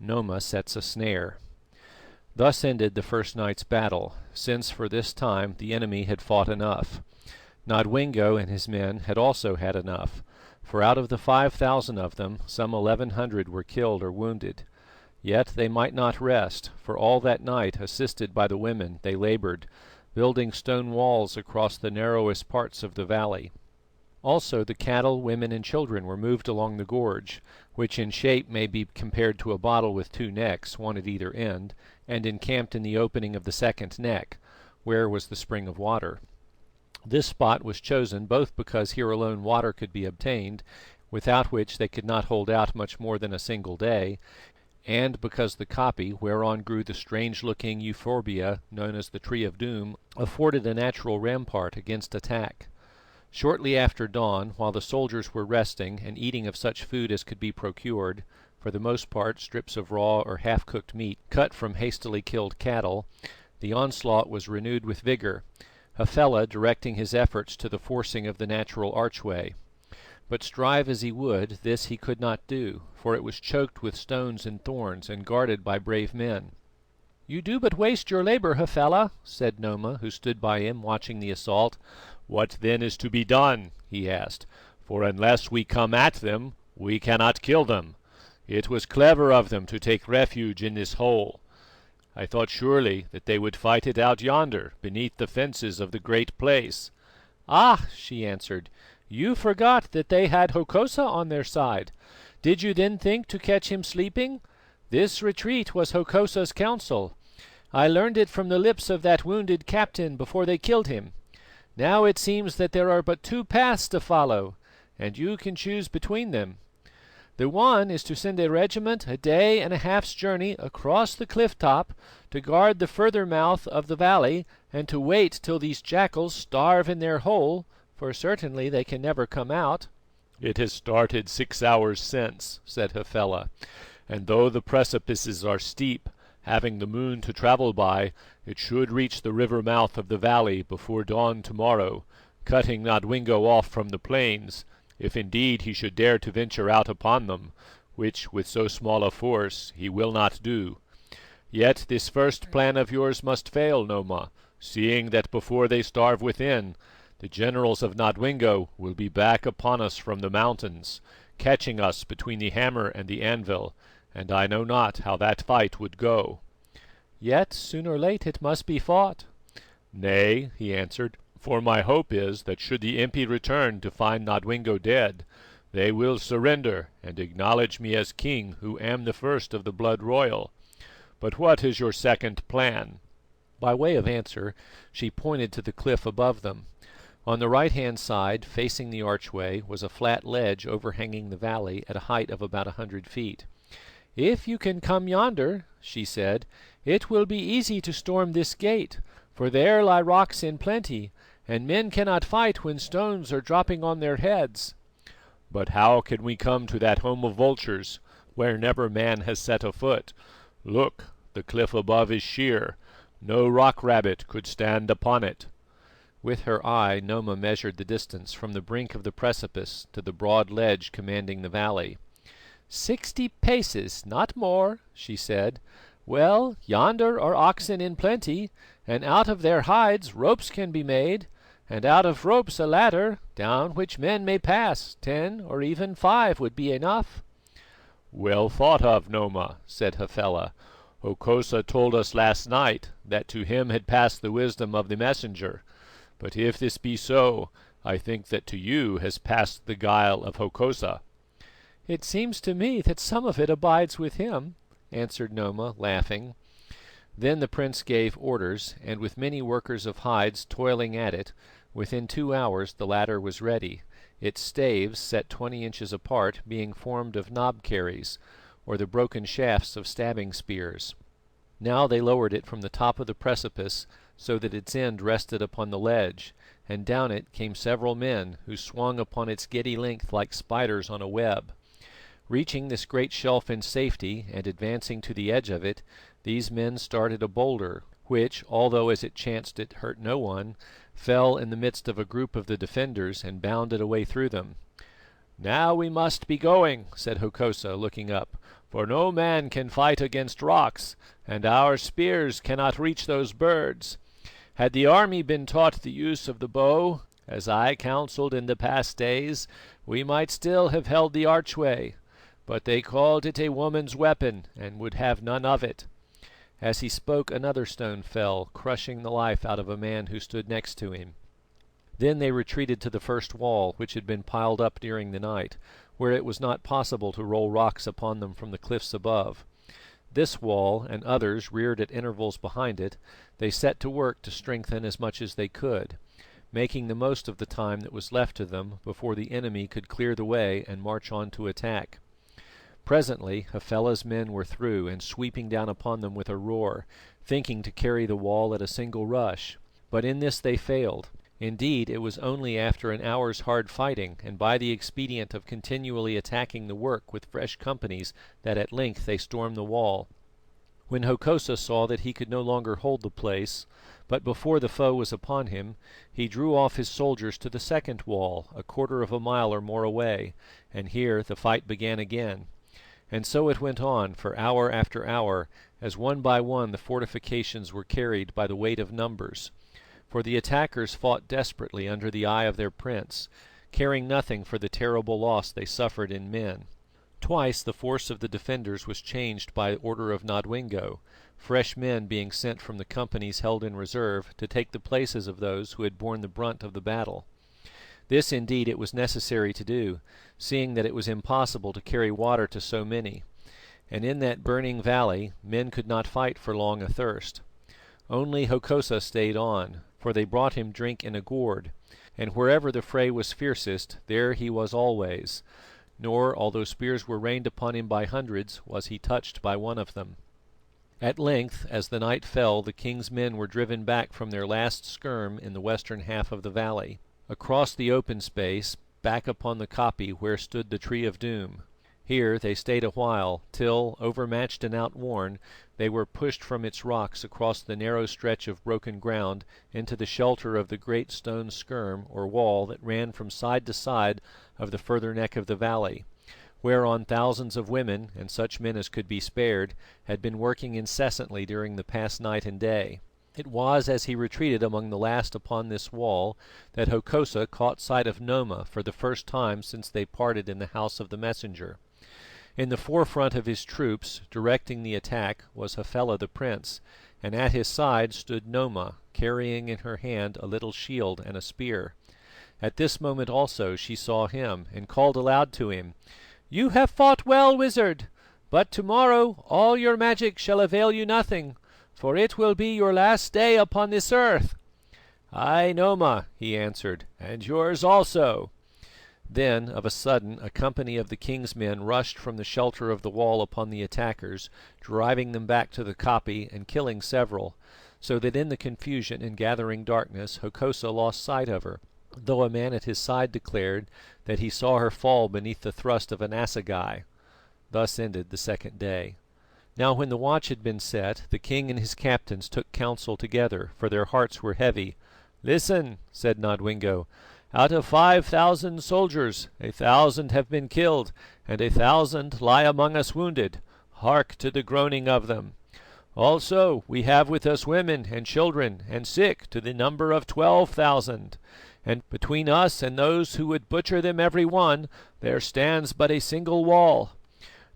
Noma sets a snare. Thus ended the first night's battle, since for this time the enemy had fought enough. Nodwengo and his men had also had enough, for out of the 5,000 of them, some 1,100 were killed or wounded. Yet they might not rest, for all that night, assisted by the women, they laboured, building stone walls across the narrowest parts of the valley. Also the cattle, women, and children were moved along the gorge, which in shape may be compared to a bottle with two necks, one at either end, and encamped in the opening of the second neck, where was the spring of water. This spot was chosen both because here alone water could be obtained, without which they could not hold out much more than a single day, and because the koppie, whereon grew the strange-looking euphorbia known as the Tree of Doom, afforded a natural rampart against attack. Shortly after dawn, while the soldiers were resting and eating of such food as could be procured, for the most part strips of raw or half-cooked meat cut from hastily killed cattle, the onslaught was renewed with vigour, Hafela directing his efforts to the forcing of the natural archway. But strive as he would, this he could not do, for it was choked with stones and thorns and guarded by brave men. "You do but waste your labour, Hafela," said Noma, who stood by him watching the assault. "What then is to be done?" he asked. "For unless we come at them, we cannot kill them. It was clever of them to take refuge in this hole. I thought surely that they would fight it out yonder, beneath the fences of the great place." "Ah!" she answered, "you forgot that they had Hokosa on their side. Did you then think to catch him sleeping? This retreat was Hokosa's counsel. I learned it from the lips of that wounded captain before they killed him. Now it seems that there are but two paths to follow, and you can choose between them. The one is to send a regiment a day and a half's journey across the cliff top to guard the further mouth of the valley, and to wait till these jackals starve in their hole, for certainly they can never come out." "It has started 6 hours since," said Hafela, "and though the precipices are steep, having the moon to travel by, it should reach the river mouth of the valley before dawn tomorrow, cutting Nodwengo off from the plains, if indeed he should dare to venture out upon them, which with so small a force he will not do. Yet this first plan of yours must fail, Noma, seeing that before they starve within, the generals of Nodwengo will be back upon us from the mountains, catching us between the hammer and the anvil, and I know not how that fight would go." "Yet soon or late it must be fought." "Nay," he answered, "for my hope is that should the impi return to find Nodwengo dead, they will surrender and acknowledge me as king who am the first of the blood royal. But what is your second plan?" By way of answer, she pointed to the cliff above them. On the right-hand side, facing the archway, was a flat ledge overhanging the valley at a height of about 100 feet. "If you can come yonder," she said, "it will be easy to storm this gate, for there lie rocks in plenty, and men cannot fight when stones are dropping on their heads." "But how can we come to that home of vultures, where never man has set a foot? Look, the cliff above is sheer; no rock rabbit could stand upon it." With her eye Noma measured the distance from the brink of the precipice to the broad ledge commanding the valley. 60 paces, not more," she said. "Well, yonder are oxen in plenty, and out of their hides ropes can be made, and out of ropes a ladder, down which men may pass. 10 or even 5 would be enough." "Well thought of, Noma," said Hafela. "Hokosa told us last night that to him had passed the wisdom of the messenger. But if this be so, I think that to you has passed the guile of Hokosa." "It seems to me that some of it abides with him," answered Noma, laughing. Then the prince gave orders, and with many workers of hides toiling at it, within 2 hours the ladder was ready, its staves, set 20 inches apart, being formed of knob carries, or the broken shafts of stabbing spears. Now they lowered it from the top of the precipice, so that its end rested upon the ledge, and down it came several men, who swung upon its giddy length like spiders on a web. Reaching this great shelf in safety, and advancing to the edge of it, these men started a boulder, which, although as it chanced it hurt no one, fell in the midst of a group of the defenders and bounded a way through them. "Now we must be going," said Hokosa, looking up, for no man can fight against rocks, and our spears cannot reach those birds. Had the army been taught the use of the bow, as I counselled in the past days, we might still have held the archway, but they called it a woman's weapon and would have none of it." As he spoke, another stone fell, crushing the life out of a man who stood next to him. Then they retreated to the first wall, which had been piled up during the night, where it was not possible to roll rocks upon them from the cliffs above. This wall, and others reared at intervals behind it, they set to work to strengthen as much as they could, making the most of the time that was left to them before the enemy could clear the way and march on to attack. Presently Hafela's men were through and sweeping down upon them with a roar, thinking to carry the wall at a single rush. But in this they failed. Indeed, it was only after an hour's hard fighting, and by the expedient of continually attacking the work with fresh companies, that at length they stormed the wall. When Hokosa saw that he could no longer hold the place, but before the foe was upon him, he drew off his soldiers to the second wall, a quarter of a mile or more away, and here the fight began again. And so it went on for hour after hour, as one by one the fortifications were carried by the weight of numbers. For the attackers fought desperately under the eye of their prince, caring nothing for the terrible loss they suffered in men. Twice the force of the defenders was changed by order of Nodwengo, fresh men being sent from the companies held in reserve to take the places of those who had borne the brunt of the battle. This indeed it was necessary to do, seeing that it was impossible to carry water to so many, and in that burning valley men could not fight for long athirst. Only Hokosa stayed on, for they brought him drink in a gourd, and wherever the fray was fiercest, there he was always. Nor, although spears were rained upon him by hundreds, was he touched by one of them. At length, as the night fell, the king's men were driven back from their last skirm in the western half of the valley, across the open space, back upon the koppie where stood the Tree of Doom. Here they stayed a while, till, overmatched and outworn, they were pushed from its rocks across the narrow stretch of broken ground into the shelter of the great stone skirm or wall that ran from side to side of the further neck of the valley, whereon thousands of women, and such men as could be spared, had been working incessantly during the past night and day. It was as he retreated among the last upon this wall that Hokosa caught sight of Noma for the first time since they parted in the house of the messenger. In the forefront of his troops, directing the attack, was Hafela the prince, and at his side stood Noma, carrying in her hand a little shield and a spear. At this moment also she saw him, and called aloud to him: "You have fought well, wizard, but tomorrow all your magic shall avail you nothing, for it will be your last day upon this earth." "Ay, Noma," he answered, "and yours also." Then, of a sudden, a company of the king's men rushed from the shelter of the wall upon the attackers, driving them back to the koppie and killing several, so that in the confusion and gathering darkness Hokosa lost sight of her, though a man at his side declared that he saw her fall beneath the thrust of an assegai. Thus ended the second day. Now when the watch had been set, the king and his captains took counsel together, for their hearts were heavy. "Listen," said Nodwengo. "Out of 5,000 soldiers, 1,000 have been killed, and 1,000 lie among us wounded. Hark to the groaning of them. Also we have with us women and children and sick to the number of 12,000. And between us and those who would butcher them every one, there stands but a single wall.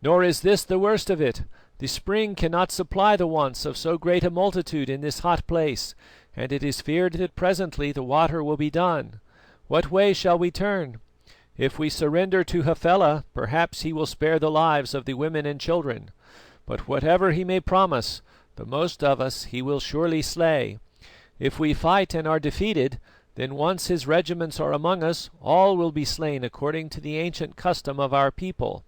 Nor is this the worst of it. The spring cannot supply the wants of so great a multitude in this hot place, and it is feared that presently the water will be done. What way shall we turn? If we surrender to Hafela, perhaps he will spare the lives of the women and children. But whatever he may promise, the most of us he will surely slay. If we fight and are defeated, then once his regiments are among us, all will be slain according to the ancient custom of our people.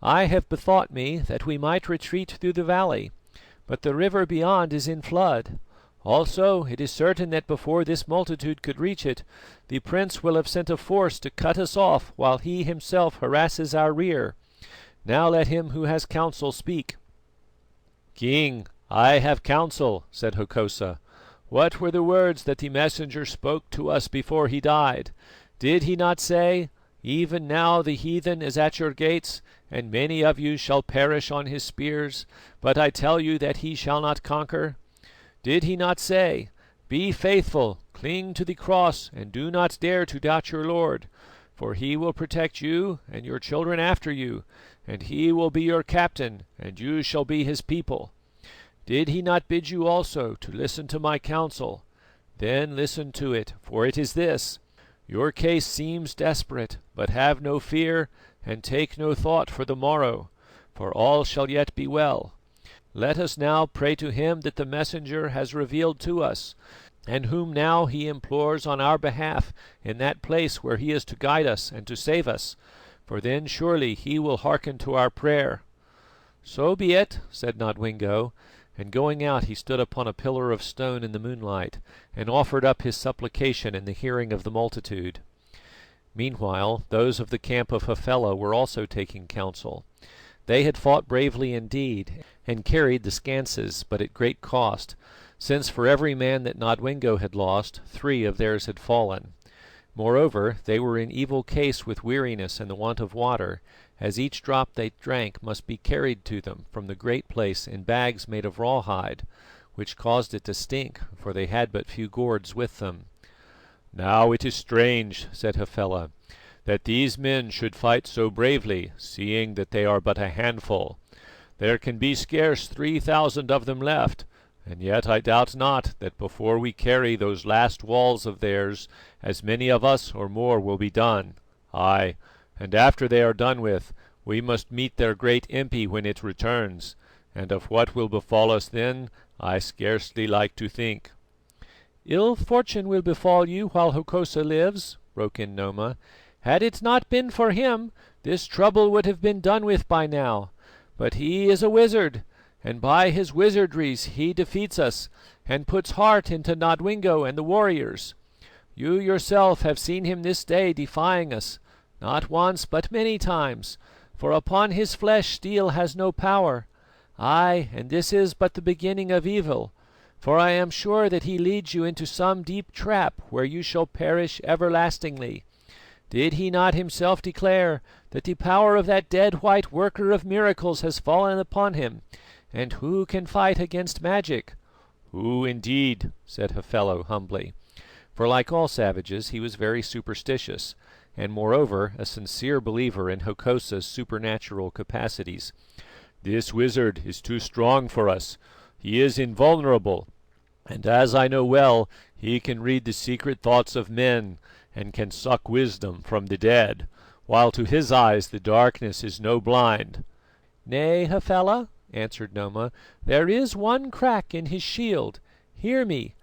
I have bethought me that we might retreat through the valley, but the river beyond is in flood. Also, it is certain that before this multitude could reach it, the prince will have sent a force to cut us off while he himself harasses our rear. Now let him who has counsel speak." "King, I have counsel," said Hokosa. "What were the words that the messenger spoke to us before he died? Did he not say, 'Even now the heathen is at your gates, and many of you shall perish on his spears, but I tell you that he shall not conquer? Did he not say, 'Be faithful, cling to the cross, and do not dare to doubt your Lord, for he will protect you and your children after you, and he will be your captain, and you shall be his people'? Did he not bid you also to listen to my counsel? Then listen to it, for it is this: your case seems desperate, but have no fear, and take no thought for the morrow, for all shall yet be well. Let us now pray to him that the messenger has revealed to us, and whom now he implores on our behalf in that place where he is to guide us and to save us, for then surely he will hearken to our prayer." "So be it," said Nodwengo, and going out he stood upon a pillar of stone in the moonlight, and offered up his supplication in the hearing of the multitude. Meanwhile those of the camp of Hafela were also taking counsel. They had fought bravely indeed, and carried the scances, but at great cost, since for every man that Nodwengo had lost, 3 of theirs had fallen. Moreover, they were in evil case with weariness and the want of water, as each drop they drank must be carried to them from the great place in bags made of rawhide, which caused it to stink, for they had but few gourds with them. "Now it is strange," said Hafela, "that these men should fight so bravely, seeing that they are but a handful. There can be scarce 3,000 of them left, and yet I doubt not that before we carry those last walls of theirs, as many of us or more will be done. Aye, and after they are done with, we must meet their great impi when it returns, and of what will befall us then I scarcely like to think." "Ill fortune will befall you while Hokosa lives," broke in Noma. "Had it not been for him, this trouble would have been done with by now. But he is a wizard, and by his wizardries he defeats us, and puts heart into Nodwengo and the warriors. You yourself have seen him this day defying us, not once but many times, for upon his flesh steel has no power. Ay, and this is but the beginning of evil, for I am sure that he leads you into some deep trap where you shall perish everlastingly. Did he not himself declare that the power of that dead white worker of miracles has fallen upon him, and who can fight against magic?" "Who indeed?" said Hafela humbly, for like all savages he was very superstitious, and moreover a sincere believer in Hokosa's supernatural capacities. "This wizard is too strong for us. He is invulnerable, and as I know well, he can read the secret thoughts of men, and can suck wisdom from the dead, while to his eyes the darkness is no blind." "Nay, Hafela," answered Noma, "there is one crack in his shield. Hear me.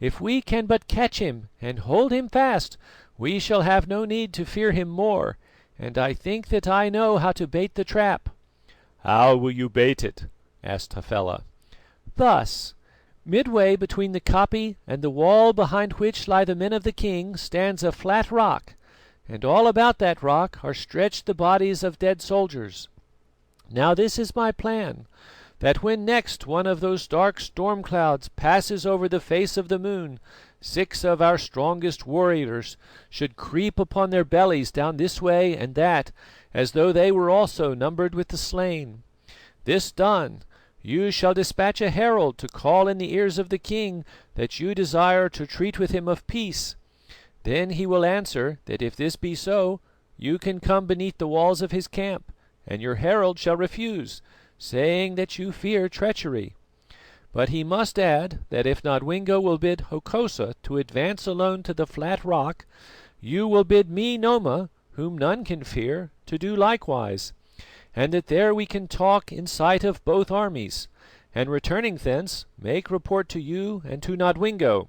If we can but catch him and hold him fast, we shall have no need to fear him more, and I think that I know how to bait the trap." "How will you bait it?" asked Hafela. "Thus. Midway between the koppie and the wall behind which lie the men of the king stands a flat rock, and all about that rock are stretched the bodies of dead soldiers. Now this is my plan: that when next one of those dark storm clouds passes over the face of the moon, 6 of our strongest warriors should creep upon their bellies down this way and that, as though they were also numbered with the slain. This done, you shall dispatch a herald to call in the ears of the king that you desire to treat with him of peace. Then he will answer that if this be so, you can come beneath the walls of his camp, and your herald shall refuse, saying that you fear treachery. But he must add that if Nodwengo will bid Hokosa to advance alone to the flat rock, you will bid me, Noma, whom none can fear, to do likewise, and that there we can talk in sight of both armies, and returning thence make report to you and to Nodwengo.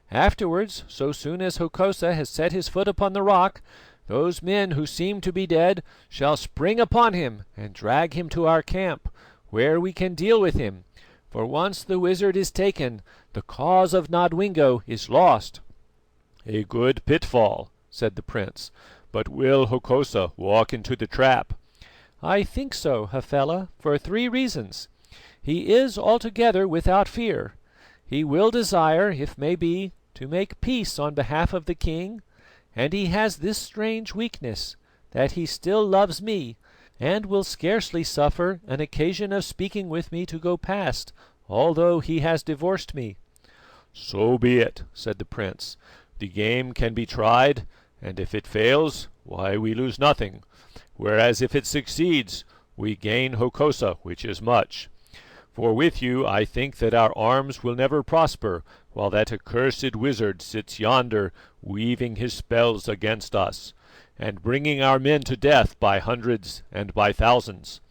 Afterwards, so soon as Hokosa has set his foot upon the rock, those men who seem to be dead shall spring upon him and drag him to our camp, where we can deal with him, for once the wizard is taken, the cause of Nodwengo is lost." "A good pitfall," said the prince, "but will Hokosa walk into the trap?" "I think so, Hafela, for 3 reasons. He is altogether without fear. He will desire, if may be, to make peace on behalf of the king, and he has this strange weakness, that he still loves me, and will scarcely suffer an occasion of speaking with me to go past, although he has divorced me." "So be it," said the prince. "The game can be tried, and if it fails, why we lose nothing; whereas if it succeeds, we gain Hokosa, which is much. For with you I think that our arms will never prosper, while that accursed wizard sits yonder weaving his spells against us, and bringing our men to death by hundreds and by thousands."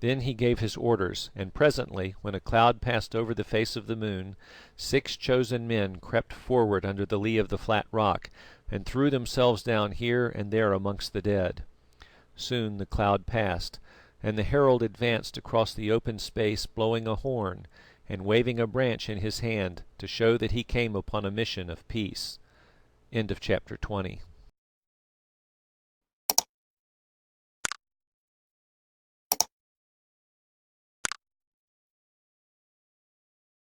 Then he gave his orders, and presently, when a cloud passed over the face of the moon, 6 chosen men crept forward under the lee of the flat rock, and threw themselves down here and there amongst the dead. Soon the cloud passed, and the herald advanced across the open space blowing a horn and waving a branch in his hand to show that he came upon a mission of peace. End of chapter 20.